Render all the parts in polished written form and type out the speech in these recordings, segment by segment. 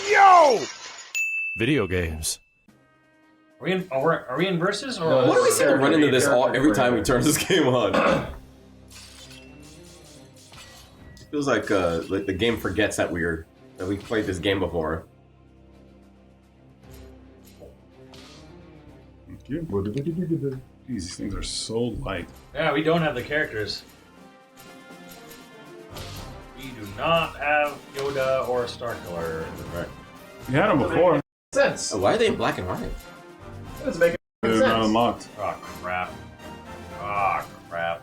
Yo! Video games. Are we in versus or? What do we seem to run into this every time we turn this game on? It feels like the game forgets that we played this game before. Jeez, these things are so light. Yeah, we don't have the characters. We do not have Yoda or Starkiller. Right. We had them before. Sense. Oh, why are they in black and white? That doesn't make They're sense. not unlocked. Oh crap. Oh crap.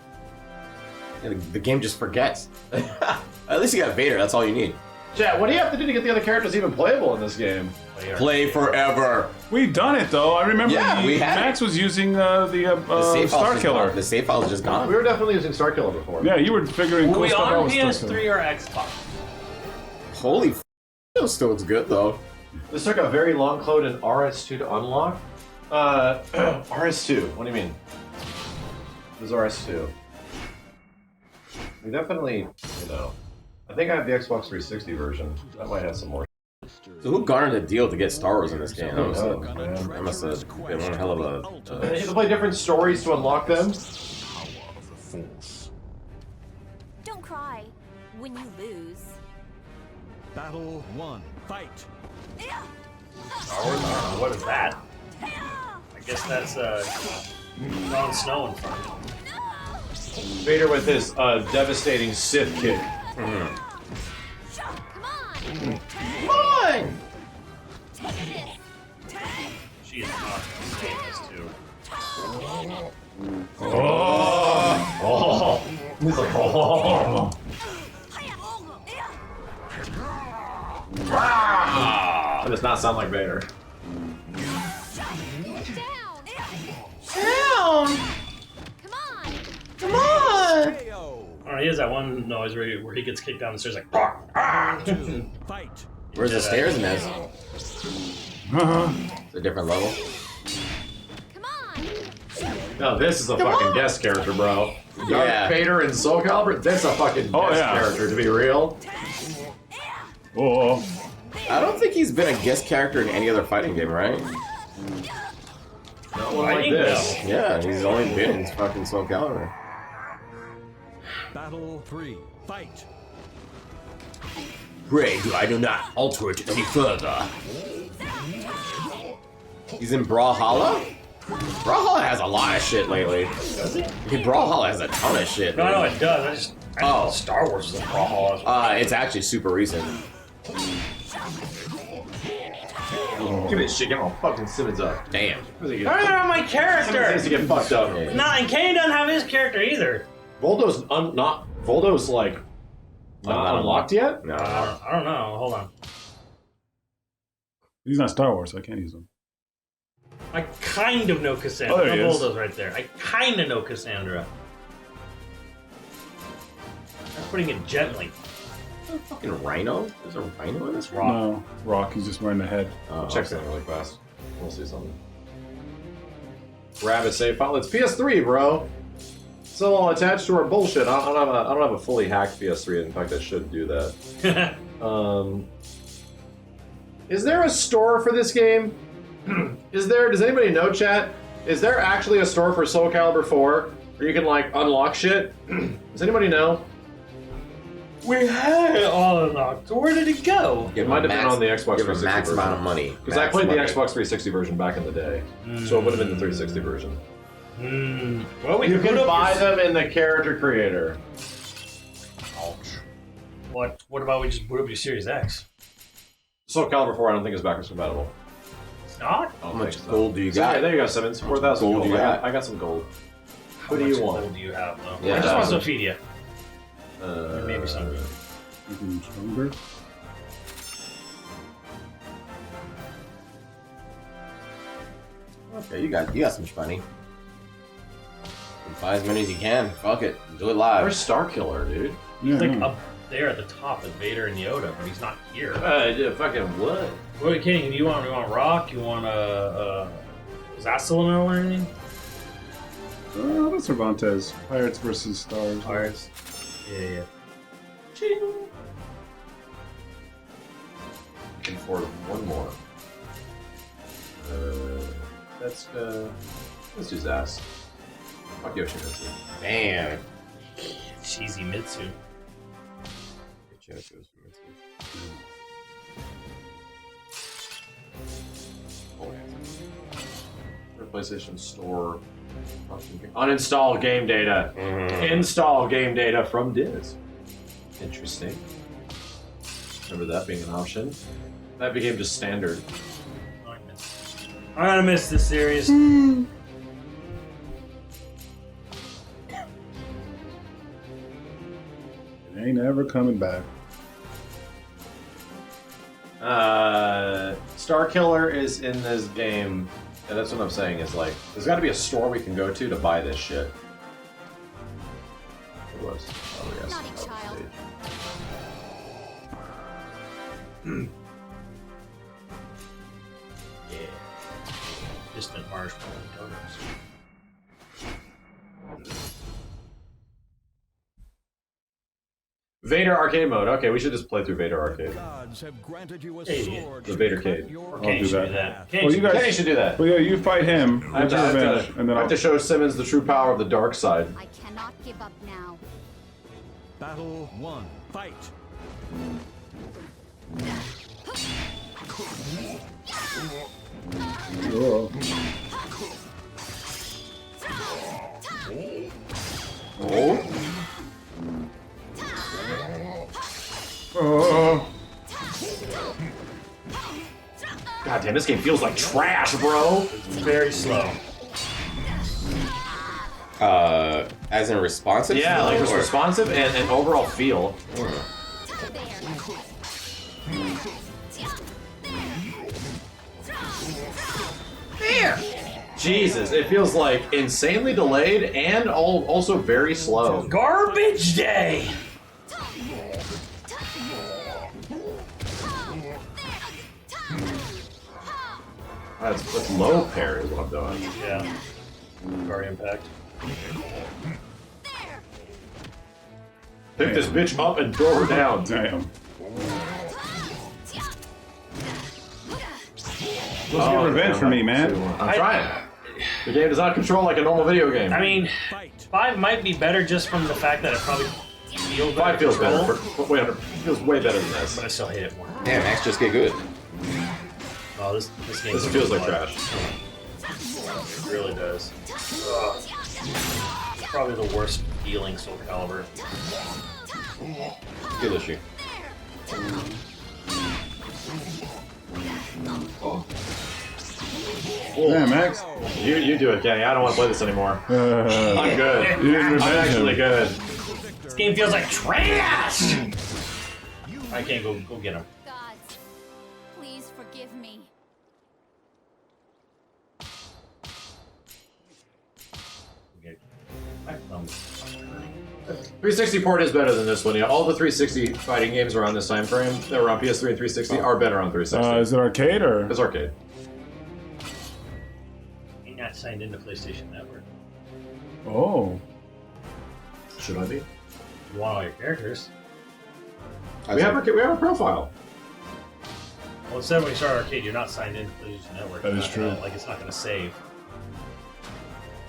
Yeah, the game just forgets. At least you got Vader. That's all you need. Chat, what do you have to do to get the other characters even playable in this game? Play forever. We've done it though. I remember we had Max was using the save Star file's Killer. The save file's just gone. We were definitely using Starkiller before. Yeah, you were figuring Were cool we stuff out on with Star Killer. PS3 or Xbox? Holy f***, it still looks good though. This took a very long code in RS2 to unlock. RS2, what do you mean? This is RS2. We definitely, I think I have the Xbox 360 version. That might have some more. So who garnered a deal to get Star Wars in this game? That knows, must have been one hell of a... You have to play different stories to unlock them. Don't cry when you lose. Battle 1. Fight. Star Wars? What is that? I guess that's Jon Snow in front. Vader with his devastating Sith kick. Come on! Come on! She is not gonna save this too. Oh! He's like, oh! That does not sound like Vader. Down! Come on! Come on! Oh, he has that one noise where he gets kicked down the stairs like. Fight. Where's the stairs in this? It's a different level. Come on! No, this is a fucking guest character, bro. Yeah. Darth Vader and Soul Calibur, that's a fucking guest character, to be real. Oh, I don't think he's been a guest character in any other fighting game, right? Not one like this. Yeah, he's only been in fucking Soul Calibur. Battle 3. Fight. Pray I do not alter it any further. He's in Brawlhalla? Brawlhalla has a lot of shit lately. Does he? Brawlhalla has a ton of shit. No, dude. no, it does. I thought Star Wars was a Brawlhalla. It's actually super recent. Give me this shit, get my fucking Simmons up. Damn. How are they on my character? Needs to get fucked up. Nah, and Kane doesn't have his character either. Voldo's Voldo's like not unlocked yet? No. I don't know. Hold on. he's not Star Wars, so I can't use him. I kind of know Cassandra. Oh, there he is. Voldo's right there. I kind of know Cassandra. I'm putting it gently. Fucking Rhino? There's a Rhino in this? Rock. No, Rock. He's just wearing the head. Check something really fast. We'll see something. Rabbit save file. It's PS3, bro. Still all attached to our bullshit. I don't have a fully hacked PS3. In fact, I should do that. Is there a store for this game? Does anybody know, chat? Is there actually a store for Soul Calibur 4 where you can like unlock shit? Does anybody know? We had it all unlocked. So where did it go? It might have been on the Xbox Give him 360 max version. amount of money. Because I played the Xbox 360 version back in the day, so it would have been the 360 version. Well, we You put can up buy your- them in the character creator. Ouch. What about we just boot up your Series X? Soul Calibur 4 I don't think is backwards compatible. It's not? I How don't much think so. gold do you So, yeah, got? there you go, Simmons. 4,000 gold gold. you got? I got some gold. How What do much you want? gold do you have, though? Yeah. I just want Sophia. Uh, Maybe some. Even stronger. Okay, you got some money. Buy as many as you can. Fuck it. Do it live. Where's Starkiller, dude? Yeah, He's like no. up there at the top with Vader and Yoda, but he's not here. Yeah, fucking what? What are you kidding? You want Rock? You want Zassilino or anything? That's Cervantes. Pirates versus Stars. Pirates. Yeah. for one more. Let's do Zas. Fuck Yoshimitsu. Damn. Cheesy Mitsu. PlayStation Store. Uninstall game data. Install game data from Diz. Interesting. Remember that being an option. That became just standard. I'm gonna miss this series. It ain't ever coming back. Star Killer is in this game, and that's what I'm saying is like, there's got to be a store we can go to buy this shit. It was. Oh yes. Naughty child. Yeah. Distant marshmallow donuts. Vader arcade mode. Okay, we should just play through Vader arcade. Gods have granted you a Hey, sword the to Vader cut Cade. your Kenny do should that. do that. Well, you guys- Kenny should do that. Well, yeah, you fight him. I have Get your revenge, and then I I'll. have to show Simmons the true power of the dark side. I cannot give up now. Battle 1. Fight. Oh. Oh. Oh. God damn, this game feels like trash, bro. Very slow. As in responsive? Yeah, like it's Or- responsive and overall feel. Jesus, it feels like insanely delayed and also very slow. Garbage day! That's low parry is what I'm doing. Yeah. Guard impact. Pick this bitch up and throw her down. Damn. Let's Oh, get revenge for me, man. I'm trying. The game does not control like a normal video game. I mean, Fight. 5 might be better just from the fact that it probably feels better. 5 feels control, better. Wait, it feels way better than this. But I still hate it more. Damn, Max just get good. Oh, this game This feels like trash. It really does. Ugh. Probably the worst feeling Soul Calibur. Good issue. Damn, Max. You do it, Kenny. I don't want to play this anymore. I'm good. You didn't I'm revenge actually him. good. This game feels like trash! I can't go get him. Gods, please forgive me. Okay. My thumb's 360 port is better than this one. Yeah, all the 360 fighting games around this time frame that were on PS3 and 360 are better on 360. Is it arcade or? It's arcade. I'm not signed into PlayStation Network. Oh. Should I be? You want all your characters. We have a profile. Well, it said when you start arcade, you're not signed into PlayStation Network. That is It's not true. Like, it's not going to save.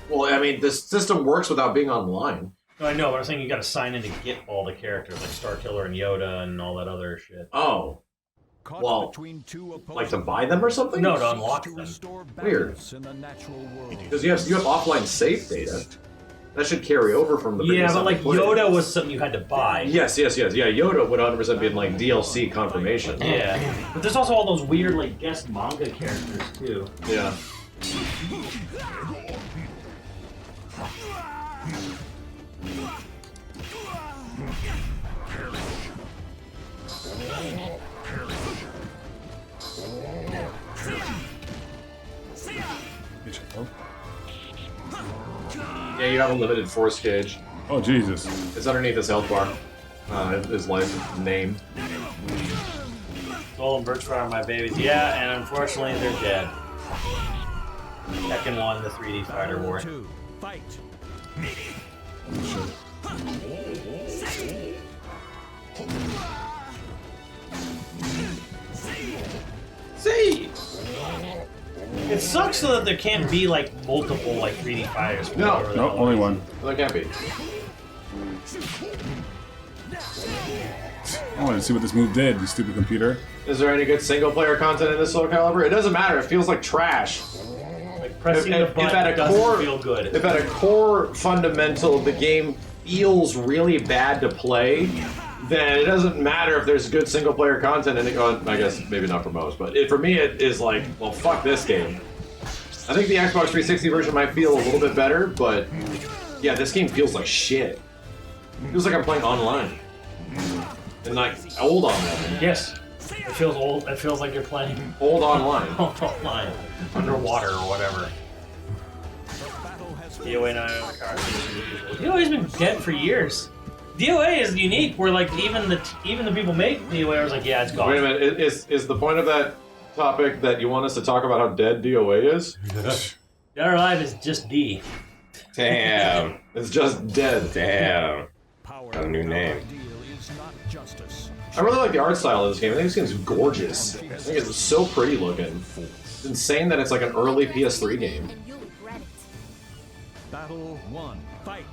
Well, I mean, this system works without being online. No, I know, but I'm saying you got to sign in to get all the characters, like Star Killer and Yoda and all that other shit. Oh, Caught Well, between two opposing like to buy them or something? No, to unlock to them. restore Weird. balance in the natural world. Because you have offline save data. That should carry over from the Yeah, previous but time like you played. Yoda was something you had to buy. Yes. Yeah, Yoda would 100% be in like DLC confirmation. Yeah, but there's also all those weird like guest manga characters too. Yeah. Yeah, you have a limited force gauge. Oh Jesus. It's underneath his health bar. His life name. Golden Birchfire are my babies. Yeah, and unfortunately they're dead. Tekken 1, the 3D fighter Battle war. 2. Fight. It sucks though that there can't be like multiple like 3D fighters. No. No, only one. That can't be. I wanted to see what this move did, you stupid computer. Is there any good single player content in this Soul Calibur? It doesn't matter. It feels like trash. Like pressing the button at a doesn't core, feel good. If at a core fundamental the game feels really bad to play, then it doesn't matter if there's good single player content in it. Well, I guess maybe not for most, but for me it is like, well, fuck this game. I think the Xbox 360 version might feel a little bit better, but yeah, this game feels like shit. It feels like I'm playing online. And like, old online. Yes. It feels old. It feels like you're playing Old online. online, underwater or whatever. DOA 9 DOA's been dead for years. DOA is unique, where like even the people make DOA was like, yeah, it's gone. Wait a minute, is the point of that topic that you want us to talk about how dead DOA is? Dead or Alive is just D. Damn. It's just dead. Damn. Power Got a new name. ideal is not justice. I really like the art style of this game. I think this game's gorgeous. I think it's so pretty looking. It's insane that it's like an early PS3 game. And you'll regret it. Battle 1. Fight.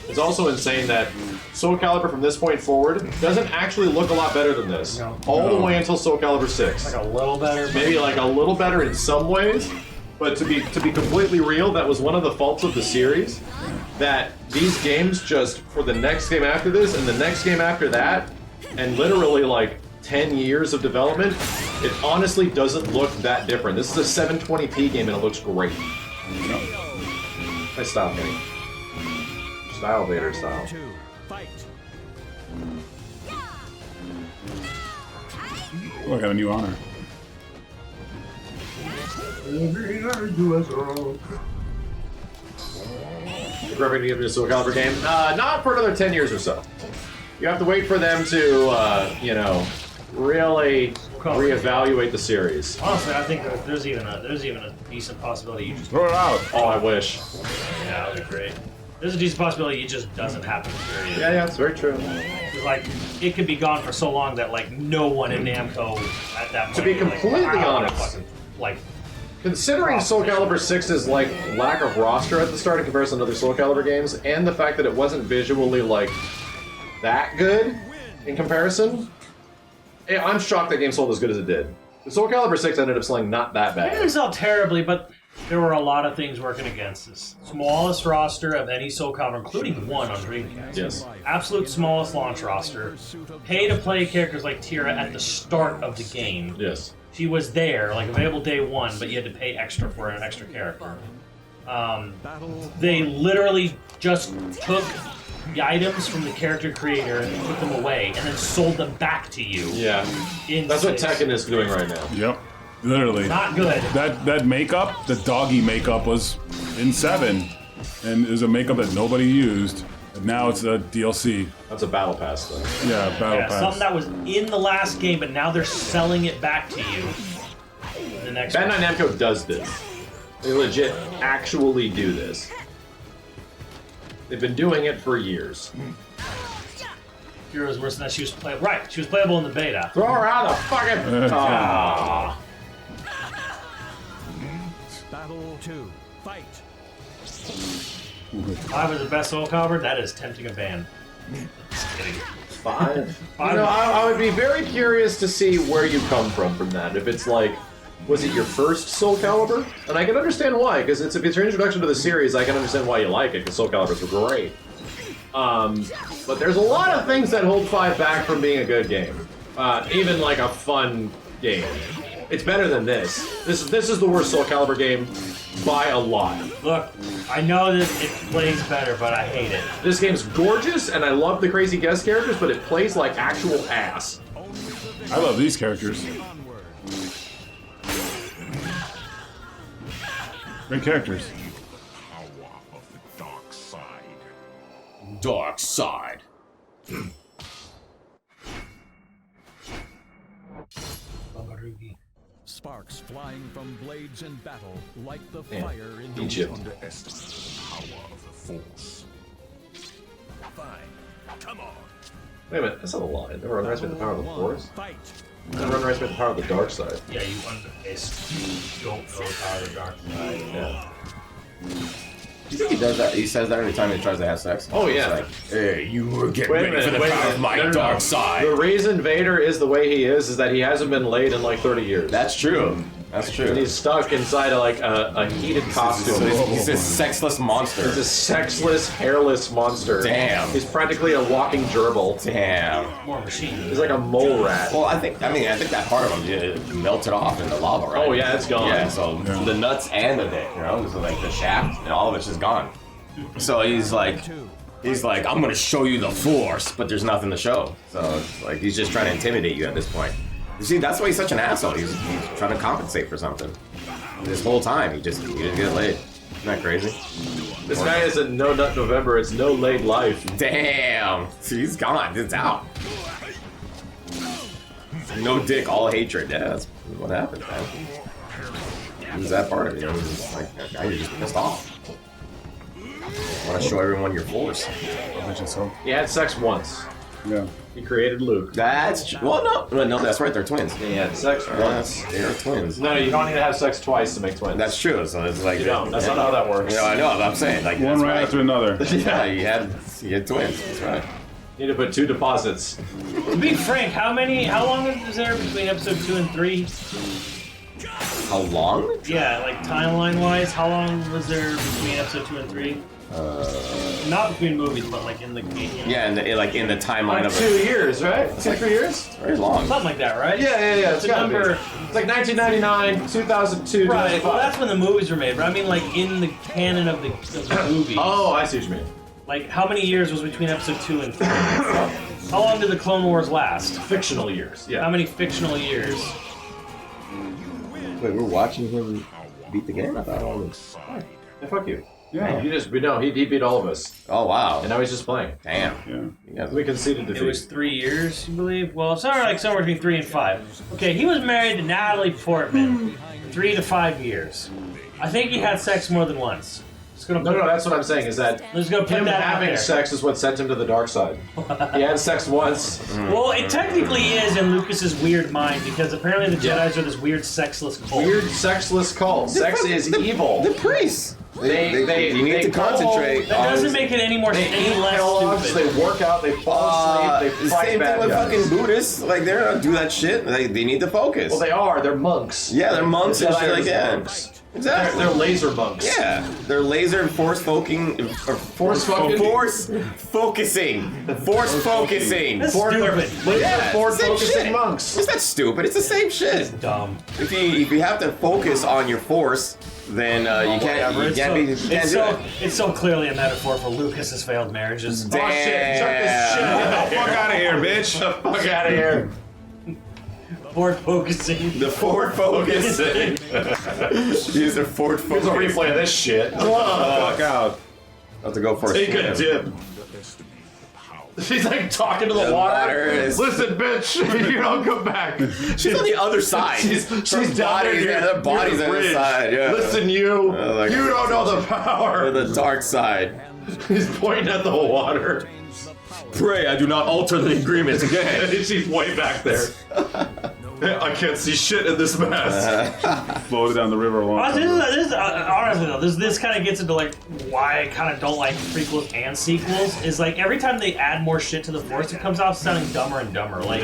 It's also insane that Soul Calibur from this point forward doesn't actually look a lot better than this. No. All the way until Soul Calibur 6. Like a little better. but- Maybe like a little better in some ways, but to be completely real, that was one of the faults of the series. That these games just, for the next game after this and the next game after that, and literally like 10 years of development, it honestly doesn't look that different. This is a 720p game and it looks great. Nice style, Kenny. Style, Vader style. 2. Fight. Oh, I got a new honor. Perfect to give you a Soul Calibur game. Not for another 10 years or so. You have to wait for them to, you know, really reevaluate the series. Honestly, I think that there's even a decent possibility you just Throw it out! Oh, I wish. yeah, that would be great. There's a decent possibility it just doesn't happen. Period. Yeah, it's very true. 'Cause, like it could be gone for so long that like no one in Namco at that point. To be would, like, completely I wanna honest. fucking, like Considering Soul Calibur 6's like lack of roster at the start in comparison to other Soul Calibur games, and the fact that it wasn't visually like that good in comparison, I'm shocked that game sold as good as it did. The Soul Calibur 6 ended up selling not that it didn't bad. sell terribly, but there were a lot of things working against us. Smallest roster of any Soul Calibur, including one on Dreamcast. Yes. Absolute smallest launch roster. Pay to play characters like Tira at the start of the game. Yes. She was there, like available day one, but you had to pay extra for an extra character. Battle. They literally just took the items from the character creator and put them away, and then sold them back to you. Yeah. In That's what 6. Tekken is doing right now. Yep. Literally. Not good. That makeup, the doggy makeup, was in 7. And it was a makeup that nobody used. And now it's a DLC. That's a battle pass, though. Yeah, Battle Yeah, Pass. something that was in the last game, but now they're selling it back to you. In the next Bandai one. Namco does this. They legit actually do this. They've been doing it for years. Heroes worse than that. She was playable. Right, she was playable in the beta. Throw her out of the fucking... Ah. Battle 2. Fight. 5 is the best Soul Calibur. That is tempting a ban. Just kidding. 5? You know, I would be very curious to see where you come from that. If it's like, was it your first Soul Calibur? And I can understand why, because if it's your introduction to the series, I can understand why you like it, because Soul Caliburs were great. But there's a lot of things that hold 5 back from being a good game. Even like a fun game. It's better than this. This is the worst Soul Calibur game by a lot. Look, I know that it plays better, but I hate it. This game's gorgeous, and I love the crazy guest characters, but it plays like actual ass. I love these characters. Onward. Great characters. Dark side. Sparks flying from blades in battle, like the Man, fire in Egypt. Underestimate the power of the Force. Fine. Come on. Wait a minute, that's not a line. Never underestimate the power of the Battle Force. 1. Fight. And run right with the power of the dark side. Yeah, you don't know the power of the dark side. Yeah. You think he does that? He says that every time he tries to have sex. Oh, yeah. He's like, hey, you get Wait a ready for minute, the wait a power of minute. my No, no, dark no. side. The reason Vader is the way he is that he hasn't been laid in like 30 years. That's true. That's true. And he's stuck inside of like a heated costume. So he's this sexless monster. He's a sexless, hairless monster. Damn. He's practically a walking gerbil. Damn. More machine. He's like a mole rat. Well, I think that part of him melted off in the lava, right? Oh yeah, it's gone. Yeah, so the nuts and the dick, you know, so like the shaft and all of it's just gone. So he's like, I'm gonna show you the Force, but there's nothing to show. So it's like he's just trying to intimidate you at this point. You see, that's why he's such an asshole. He's trying to compensate for something. This whole time, he didn't get laid. Isn't that crazy? This guy isn't No Nut November, it's No Laid Life. Damn! See, he's gone. It's out. No dick, all hatred. Yeah, that's what happened, man. Who's that part of it? You know, he's like, now you're just pissed off. I want to show everyone your Force. I mentioned so. He had sex once. Yeah. He created Luke. That's well, no, that's right. They're twins. He had sex once. They're twins. No, you don't need to have sex twice to make twins. That's true. So it's like You don't. That's not how that works. You know, I know. I'm saying like One that's right after another. Yeah, you had twins. That's right. You need to put 2 deposits. To be frank, how long is there between episode 2 and 3? How long? Yeah, like timeline wise, how long was there between episode 2 and 3? Not between movies, but like in the game. Yeah, in the timeline Like of 2 it. years, right? 2-3 years? It's very long. Something like that, right? Yeah. It's a number. It's like 1999, 2002, Right, 2005. well that's when the movies were made, but I mean like in the canon of the movies. Oh, I see what you mean. Like how many years was between episode 2 and 3? How long did the Clone Wars last? Fictional years. How Yeah. many fictional years? Wait, we're watching him beat the game? I thought all this. Yeah, fuck you. Yeah. He beat all of us. Oh wow. And now he's just playing. Damn. Yeah. You guys- We conceded defeat. It was 3 years, you believe? Well, it's somewhere between 3 and 5. Okay, he was married to Natalie Portman 3 to 5 years. I think he had sex more than once. Just gonna No, that's what I'm saying, is that Let's go put him that out having there. sex is what sent him to the dark side. He had sex once. Well, it technically is in Lucas's weird mind because apparently the Jedis are this weird sexless cult. Weird sexless cult. Sex is evil. The priests. They you need they to go- concentrate. That doesn't make it any more They any eat less Kellogg's, stupid. they work out, they fall asleep, they fight same thing bad with guys. fucking Buddhists. Like they don't do that shit. They need to focus. Well, they are. They're monks. Yeah, they're monks and Jedi shit are like just that. monks. Exactly. They're laser monks. Yeah, they're laser force focusing. Force focusing? Force focusing. Force focusing. That's Forward- stupid. Yeah, Forward it's the same focusing shit. monks. It's not stupid. It's the same shit. Dumb. If you have to focus on your force, then you can't do it. It's so clearly a metaphor for Lucas's failed marriages. Damn. Oh shit! Shut this shit Get up. the fuck out of here, bitch. Fuck out of here. Forward focusing. The forward focus. Use the forward Here's a focus. replay of this shit. Fuck out. I have to go for Take a dip. She's like talking to the The water. water is- Listen, bitch, you don't come back. She's on the other side. She's Her down body's, there. her body's on the bridge. side. Yeah. Listen, you. like- You don't know the power. Or the dark side. He's pointing at the water. Pray I do not alter the agreement again. And she's way back there. I can't see shit in this mess. Floated down the river along. Honestly, honestly though, this kind of gets into like why I kind of don't like prequels and sequels. Is like every time they add more shit to the Force, it comes off sounding dumber and dumber. Like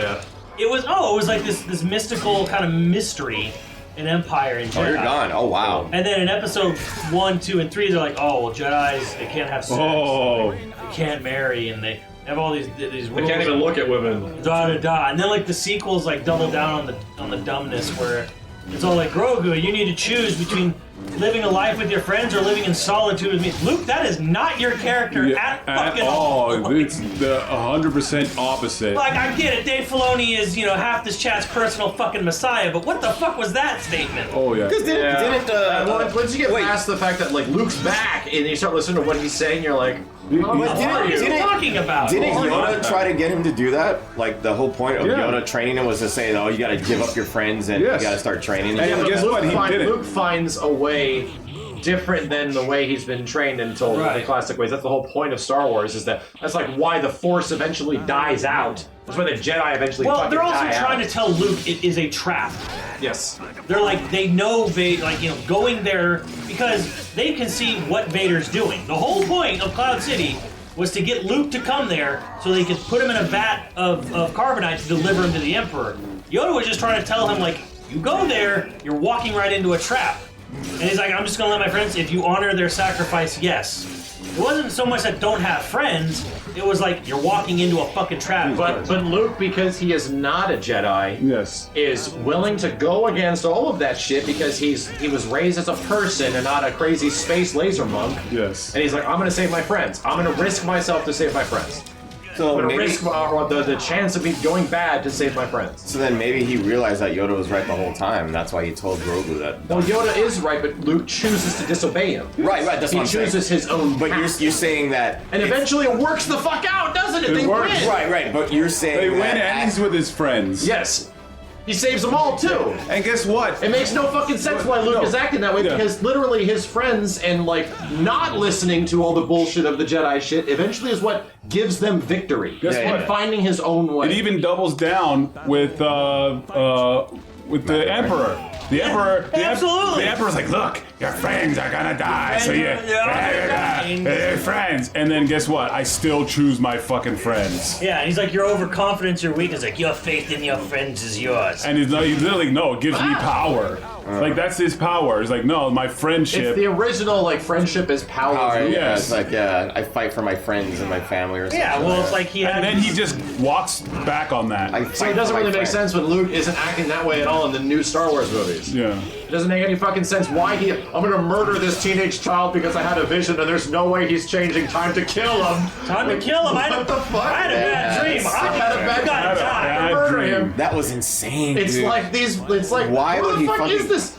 it was like this mystical kind of mystery in Empire and Jedi. Oh, you're gone. Oh, wow. And then in episode 1, 2, and 3, they're like, oh well, Jedi's they can't have sex, Oh. they can't marry, and they have all these I rules. can't even look at women. Da da da, and then like the sequels like double down on the dumbness where it's all like Grogu, you need to choose between living a life with your friends or living in solitude with me. Luke, that is not your character at fucking all. It's the 100% opposite. Like I get it, Dave Filoni is half this chat's personal fucking messiah, but what the fuck was that statement? Oh yeah. Because didn't Once you get past the fact that like Luke's back and you start listening to what he's saying, you're like, What are you talking about? Didn't Oh, Yoda try to get him to do that? Like the whole point of Yoda training him was to say, "Oh, you got to give up your friends and you got to start training." And guess what? He did it. Luke finds a way different than the way he's been trained until the classic ways. That's the whole point of Star Wars. That's like why the Force eventually dies out That's why the Jedi eventually. Well, fucking they're also die trying out. to tell Luke it is a trap. Yes. They're like, they know going there because they can see what Vader's doing. The whole point of Cloud City was to get Luke to come there so they could put him in a vat of carbonite to deliver him to the Emperor. Yoda was just trying to tell him, like, you go there, you're walking right into a trap. And he's like, I'm just gonna let my friends, if you honor their sacrifice, yes. It wasn't so much that don't have friends, it was like, you're walking into a fucking trap. But Luke, because he is not a Jedi, Yes. is willing to go against all of that shit because he was raised as a person and not a crazy space laser monk. Yes. And he's like, I'm gonna save my friends. I'm gonna risk myself to save my friends. So I'm gonna maybe, risk the chance of me going bad to save my friends. so then maybe he realized that Yoda was right the whole time. That's why he told Grogu that. Well, Yoda is right, but Luke chooses to disobey him. Right, that's He what I'm saying. chooses his own But path. you're saying that. And eventually it works the fuck out, doesn't it? They works. win. Right. But you're saying They win that and he's with his friends. Yes. He saves them all too. And guess what? It makes no fucking sense why Luke is acting that way Yeah. because literally his friends and like not listening to all the bullshit of the Jedi shit eventually is what gives them victory. Guess and what? finding his own way. It even doubles down with the Emperor. The Emperor. Absolutely. The Emperor's like, look, your friends are gonna die, so they're friends. And then guess what? I still choose my fucking friends. Yeah, and he's like, your overconfidence, your weakness, like, your faith in your friends is yours. And he's literally, no, it gives me power. Like that's his power. It's like, no, my it's friendship. the original like friendship is power. Alright, yeah, Yes. it's like, I fight for my friends and my family or something. Yeah, well, it's like he had. And then he just walks back on that. I So fight it doesn't for my really make friends. sense when Luke isn't acting that way at all in the new Star Wars movies. Yeah. It doesn't make any fucking sense why I'm gonna murder this teenage child because I had a vision and there's no way he's changing. Time to kill him. Time to kill him. What the fuck? I had a bad dream. I had a bad gotta dream. die. Bad Murder dream. him. That was insane, It's dude. like these. It's like Why who would the he fuck fucking- is this?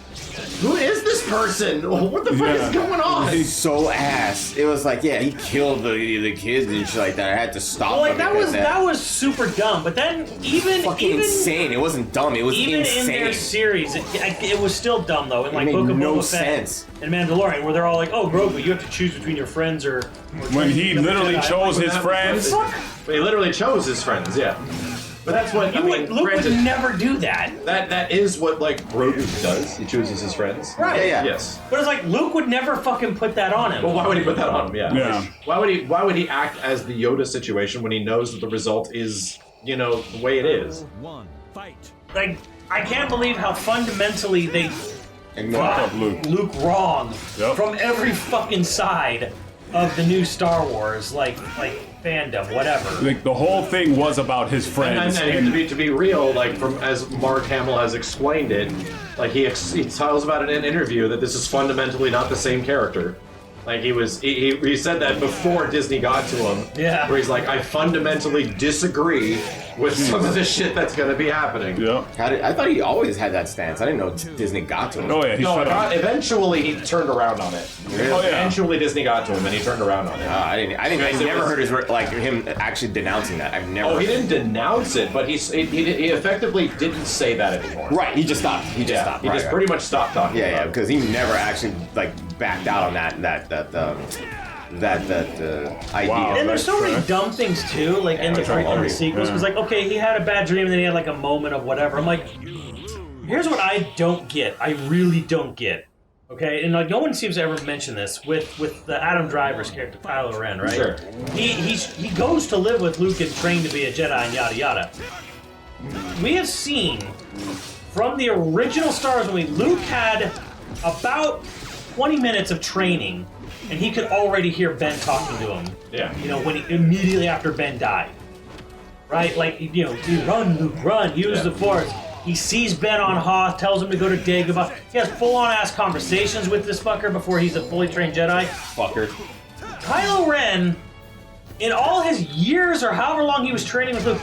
Who is this person? What the fuck Yeah. is going on? He's so ass. It was like, yeah, he killed the kids and shit like that. I had to stop Well, like him that because was super dumb. But then fucking insane. It wasn't dumb. It was even insane. in their series, it was still dumb though. In like made Book of no Boba Fett sense. and Mandalorian, where they're all like, "Oh, Grogu, you have to choose between your friends or." When he literally chose his What friends. He literally chose his friends, yeah. But that's what Luke would granted, never do that. that is what like Grogu does. He chooses his friends. Right. Yeah, yeah. Yes. But it's like Luke would never fucking put that on him. Well, why would he put that on him? Yeah. Yeah. Why would he act as the Yoda situation when he knows that the result is, you know, the way it is? One, fight. Like, I can't believe how fundamentally they Ignore Fuck up Luke. Luke wrong Yep. from every fucking side of the new Star Wars, like fandom, whatever. Like the whole thing was about his friends. And to be real, like from as Mark Hamill has explained it, like he tells about it in an interview that this is fundamentally not the same character. Like he said that before Disney got to him. Yeah. Where he's like, I fundamentally disagree with some of the shit that's gonna be happening. Yeah. I thought he always had that stance. I didn't know Disney got to him. Oh yeah, he No, shut up. eventually he turned around on it. Oh yeah. Eventually Disney got to him and he turned around on it. I Because it never was- heard him actually denouncing that. I've never. Oh, he didn't denounce it, but he effectively didn't say that anymore. Right, he just stopped. He just stopped. He Right, just right. pretty much stopped talking. Yeah, about yeah, it. because he never actually like backed out on that idea. Wow. And there's so many Correct. dumb things too, like in the that's right. prequel and the sequels. Yeah. Because like, okay, he had a bad dream, and then he had like a moment of whatever. I'm like, here's what I don't get. I really don't get. Okay, and like no one seems to ever mention this with the Adam Driver's character Kylo Ren, right? Sure. He goes to live with Luke and train to be a Jedi and yada yada. We have seen from the original Star Wars movie, Luke had about 20 minutes of training, and he could already hear Ben talking to him. Yeah. You know, when immediately after Ben died, right? Like, you know, dude, run, Luke, run, use the Force. He sees Ben on Hoth, tells him to go to Dagobah. He has full-on ass conversations with this fucker before he's a fully trained Jedi. Fucker. Kylo Ren, in all his years or however long he was training with Luke,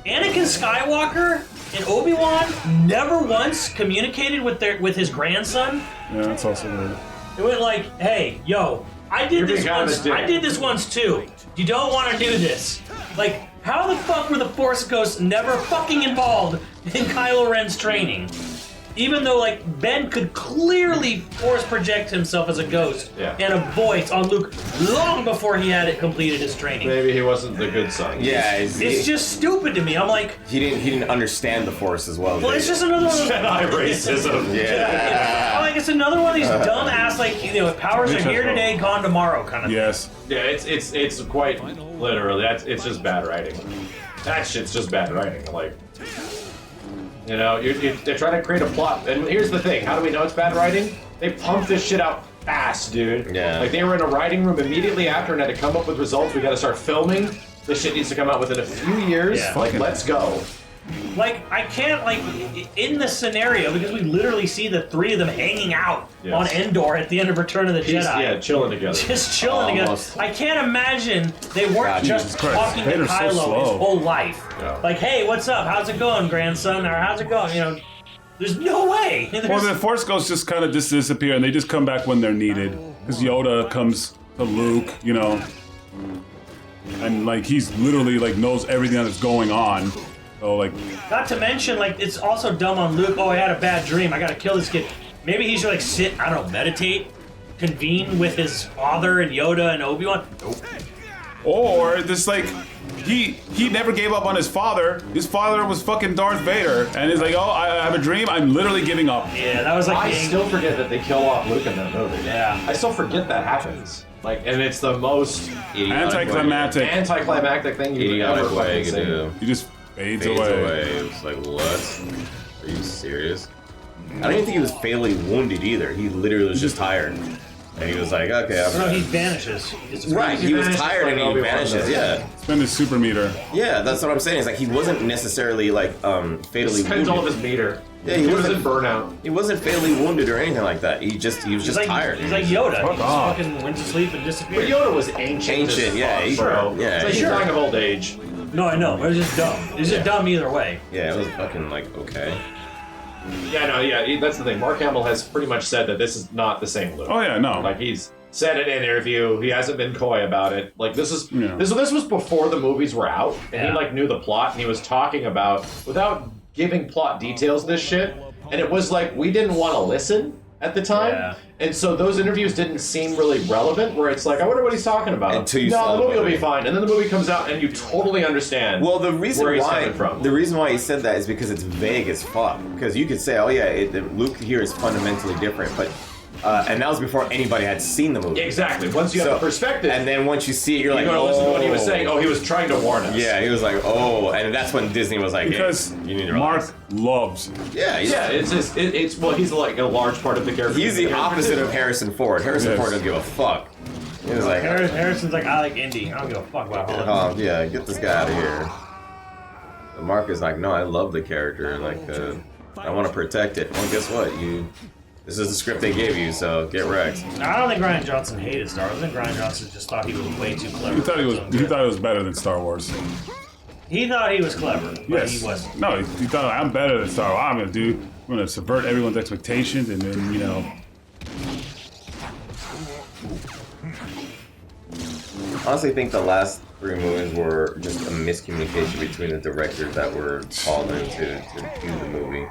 Anakin Skywalker and Obi-Wan never once communicated with his grandson. Yeah, that's also weird. It went like, hey, yo, I did You're this being kind of once. a dick. I did this once too. You don't want to do this. Like, how the fuck were the Force Ghosts never fucking involved in Kylo Ren's training? even though like Ben could clearly force project himself as a ghost and a voice on Luke long before he had completed his training. Maybe he wasn't the good son. Yeah, it's just stupid to me. I'm like, he didn't understand the Force as well. Well, it's just another one of Jedi racism. Yeah. Like it's another one of these dumb ass like powers are here today, gone tomorrow kind of. Yes. Yeah, it's quite literally. It's just bad writing. That shit's just bad writing. Like, they're trying to create a plot. And here's the thing: how do we know it's bad writing? They pumped this shit out fast, dude. Yeah. Like they were in a writing room immediately after and had to come up with results. We got to start filming. This shit needs to come out within a few years. Yeah. Like, let's go. Like, I can't, like, in this scenario, because we literally see the three of them hanging out on Endor at the end of Return of the Jedi. Yeah, chilling together. Just chilling together. I can't imagine they weren't just talking to Vader's so Kylo slow. his whole life. Yeah. Like, hey, what's up? How's it going, grandson? Or how's it going? There's no way. Well, the Force Ghosts just kind of disappear, and they just come back when they're needed. Because Yoda comes to Luke, and like he's literally like knows everything that's going on. So like, not to mention, like, it's also dumb on Luke. Oh, I had a bad dream. I gotta kill this kid. Maybe he should like sit, I don't know, meditate, convene with his father and Yoda and Obi-Wan. Nope. Or just like he never gave up on his father. His father was fucking Darth Vader, and he's like, oh, I have a dream. I'm literally giving up. Yeah, that was like. I still forget that they kill off Luke in that movie. Yeah. I still forget that happens. Like, and it's the most Anticlimactic thing you've ever fucking seen. He just fades away. It's like, what? Are you serious? I don't even think he was fatally wounded either. He literally was just tired. And he was like, okay, I'm No, he vanishes. Right, he was tired and he vanishes, yeah. Spend his super meter. Yeah, that's what I'm saying. It's like he wasn't necessarily like fatally Spends wounded. all of his meter. Yeah, he was in burnout. He wasn't fatally wounded or anything like that. He was just like, tired. He's like Yoda. Fuck He just off. fucking went to sleep and disappeared. But Yoda was ancient as yeah, fuck, he- bro. yeah, It's like he's sure. dying of old age. No, I know. It was just dumb. It was just dumb either way. Yeah, it was fucking like, okay. That's the thing. Mark Hamill has pretty much said that this is not the same Luke. Oh yeah, no. Like he's said it in an interview. He hasn't been coy about it. Like this is Yeah. this was before the movies were out, and he Yeah. like knew the plot, and he was talking about without giving plot details this shit. And it was like we didn't want to listen at the time, Yeah. and so those interviews didn't seem really relevant. Where it's like, I wonder what he's talking about. Until you no, saw the the movie will movie. be fine, and then the movie comes out, and you totally understand. Well, the reason where he's why coming from. the reason why he said that is because it's vague as fuck. Because you could say, oh yeah, Luke here is fundamentally different, but and that was before anybody had seen the movie. Exactly. Once you have the perspective, and then once you see it, you're like, gotta listen to what he was oh. saying. Oh, he was trying to warn us. Yeah, he was like, oh, and that's when Disney was like, Because hey, you need to relax. Mark loves. Yeah, It's just it's well, he's like a large part of the character. he's the opposite of Harrison Ford. Harrison Yes. Ford doesn't give a fuck. He was like, Harrison's like, I like Indy. I don't give a fuck about Hollywood. yeah, get this guy out of here. But Mark is like, no, I love the character. Like, I want to protect it. Well, guess what? This is the script they gave you, so get wrecked. I don't think Ryan Johnson hated Star Wars. I think Ryan Johnson just thought he was way too clever. He thought he was. for his own He good. thought it was better than Star Wars. He thought he was clever, but Yes. he wasn't. No, he thought I'm better than Star Wars. I'm gonna subvert everyone's expectations, and then I honestly think the last 3 movies were just a miscommunication between the directors that were called in to do the movie.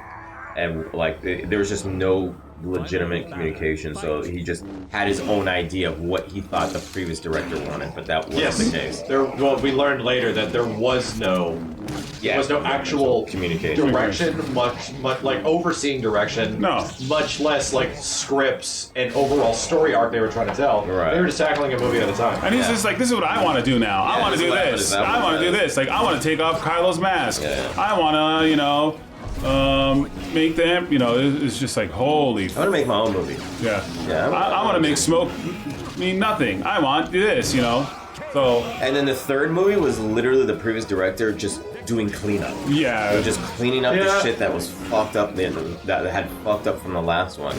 And like there was just no legitimate communication, so he just had his own idea of what he thought the previous director wanted, but that wasn't the case. Well, we learned later that there was no actual communication. direction, much like overseeing direction. No. Much less like scripts and overall story arc they were trying to tell. Right. They were just tackling a movie at a time. And he's just like, this is what I want to do now. I Yeah, want to this do is what this. I I want to do this. Like, I want to take off Kylo's mask. Yeah. I want to, make them, it's just like, holy I want to make my own movie. yeah. Yeah, I want to make smoke mean nothing. I want this, So, And then the third movie was literally the previous director just doing cleanup. yeah. Just cleaning up the shit that was fucked up, that had fucked up from the last one.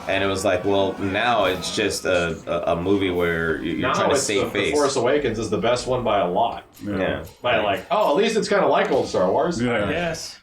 And it was like, well, now it's just a movie where you're Now trying to it's save The face. Force Awakens is the best one by a lot. Yeah. By like, at least it's kind of like old Star Wars. Yeah. Yes.